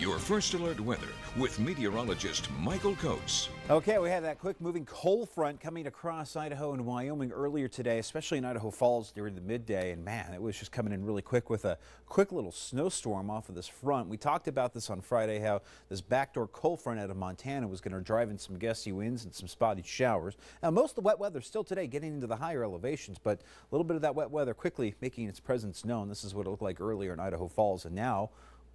your first alert weather with meteorologist Michael Coates. Okay, we had that quick moving cold front coming across Idaho and Wyoming earlier today, especially in Idaho Falls during the midday. And man, it was just coming in really quick with a quick little snowstorm off of this front. We talked about this on Friday, how this backdoor cold front out of Montana was going to drive in some gusty winds and some spotty showers. Now, most of the wet weather still today getting into the higher elevations, but a little bit of that wet weather quickly making its presence known. This is what it looked like earlier in Idaho Falls, and now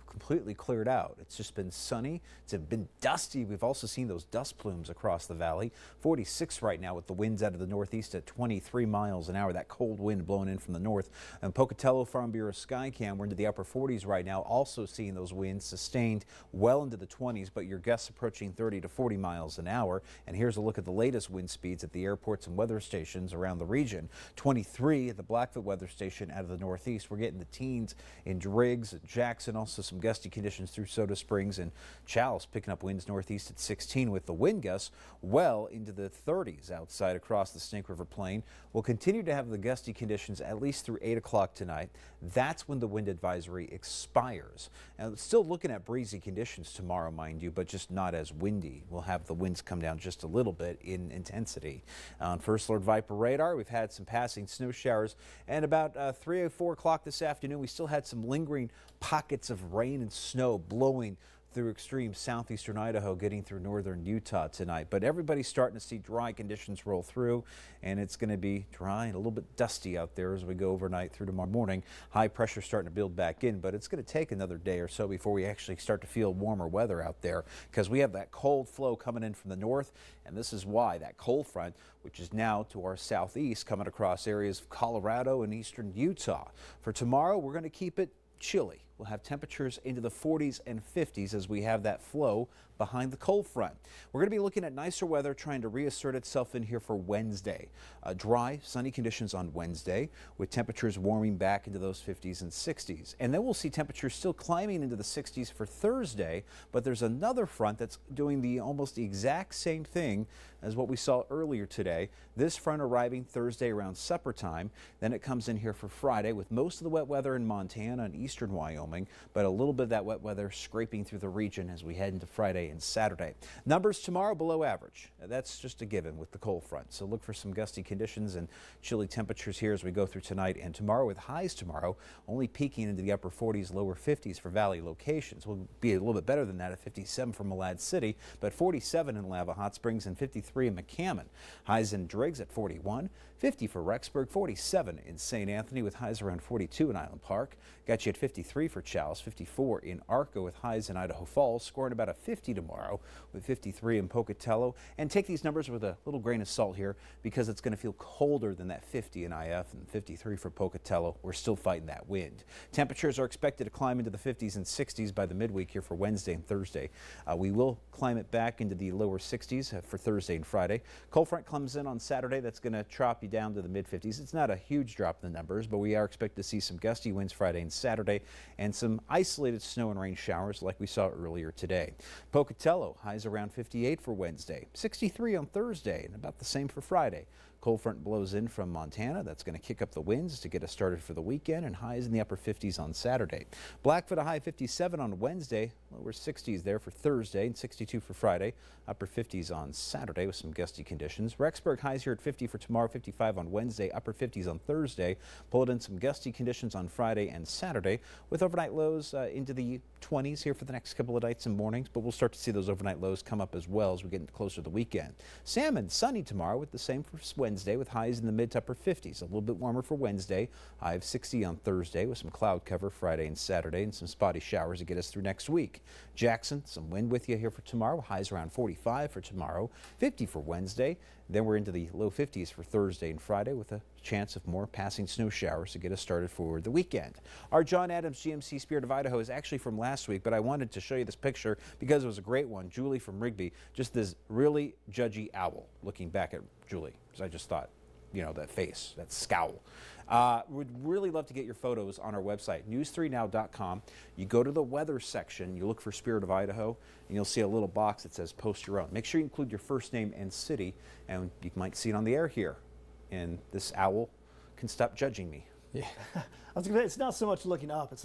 completely cleared out. It's just been sunny. It's been dusty. We've also seen those dust plumes across the valley. 46 right now with the winds out of the northeast at 23 miles an hour. That cold wind blowing in from the north. And POCATELLO Farm Bureau Skycam, we're into the upper 40s right now. Also seeing those winds sustained well into the 20s, but your gusts approaching 30 to 40 miles an hour. And here's a look at the latest wind speeds at the airports and weather stations around the region. 23 at the Blackfoot weather station out of the northeast. We're getting the teens in Driggs, Jackson, also some gusty conditions through Soda Springs, and Chalice picking up winds northeast at 16 with the wind gusts well into the 30s outside across the Snake River Plain. We'll continue to have the gusty conditions at least through 8 o'clock tonight. That's when the wind advisory expires. And still looking at breezy conditions tomorrow, mind you, but just not as windy. We'll have the winds come down just a little bit in intensity. On First Alert Viper radar, we've had some passing snow showers, and about 3 or 4 o'clock this afternoon, we still had some lingering pockets of rain and snow blowing through extreme southeastern Idaho, getting through northern Utah tonight. But everybody's starting to see dry conditions roll through, and it's going to be dry and a little bit dusty out there as we go overnight through tomorrow morning. High pressure starting to build back in, but it's going to take another day or so before we actually start to feel warmer weather out there, because we have that cold flow coming in from the north, and this is why that cold front, which is now to our southeast, coming across areas of Colorado and eastern Utah. For tomorrow, we're going to keep it chilly. We'll have temperatures into the 40s and 50s as we have that flow behind the cold front. We're going to be looking at nicer weather trying to reassert itself in here for Wednesday. Dry, sunny conditions on Wednesday with temperatures warming back into those 50s and 60s. And then we'll see temperatures still climbing into the 60s for Thursday, but there's another front that's doing almost the exact same thing as what we saw earlier today. This front arriving Thursday around supper time. Then it comes in here for Friday with most of the wet weather in Montana and eastern Wyoming, but a little bit of that wet weather scraping through the region as we head into Friday and Saturday. Numbers tomorrow below average. That's just a given with the cold front. So look for some gusty conditions and chilly temperatures here as we go through tonight and tomorrow, with highs tomorrow only peaking into the upper 40s, lower 50s for valley locations. We'll be a little bit better than that at 57 for Malad City, but 47 in Lava Hot Springs and 53 in McCammon. Highs in Driggs at 41, 50 for Rexburg, 47 in St. Anthony with highs around 42 in Island Park. Got you at 53 for Chalice, 54 in Arco with highs in Idaho Falls, scoring about a 50 tomorrow with 53 in Pocatello. And take these numbers with a little grain of salt here, because it's going to feel colder than that 50 in IF and 53 for Pocatello. We're still fighting that wind. Temperatures are expected to climb into the 50s and 60s by the midweek here for Wednesday and Thursday. We will climb it back into the lower 60s for Thursday and Friday. Cold front comes in on Saturday. That's going to drop you down to the mid 50s. It's not a huge drop in the numbers, but we are expected to see some gusty winds Friday and Saturday and some isolated snow and rain showers like we saw earlier today. Pocatello highs around 58 for Wednesday, 63 on Thursday, and about the same for Friday. Cold front blows in from Montana. That's going to kick up the winds to get us started for the weekend, and highs in the upper 50s on Saturday. Blackfoot a high 57 on Wednesday, lower 60s there for Thursday, and 62 for Friday. Upper 50s on Saturday with some gusty conditions. Rexburg highs here at 50 for tomorrow, 55 on Wednesday, upper 50s on Thursday. Pulled in some gusty conditions on Friday and Saturday with overnight lows into the 20s here for the next couple of nights and mornings, but we'll start to see those overnight lows come up as well as we get closer to the weekend. Salmon sunny tomorrow with the same for Wednesday with highs in the mid to upper 50s. A little bit warmer for Wednesday. High of 60 on Thursday with some cloud cover Friday and Saturday and some spotty showers to get us through next week. Jackson, some wind with you here for tomorrow. Highs around 45 for tomorrow, 50 for Wednesday. Then we're into the low 50s for Thursday and Friday with a chance of more passing snow showers to get us started for the weekend. Our John Adams GMC Spirit of Idaho is actually from last week, but I wanted to show you this picture because it was a great one. Julie from Rigby, just this really judgy owl looking back at Julie, because I just thought, you know, that face, that scowl. Would really love to get your photos on our website, news3now.com. You go to the weather section, you look for Spirit of Idaho, and you'll see a little box that says post your own. Make sure you include your first name and city, and you might see it on the air here. And this owl can stop judging me. Yeah, I was gonna say, it's not so much looking up, it's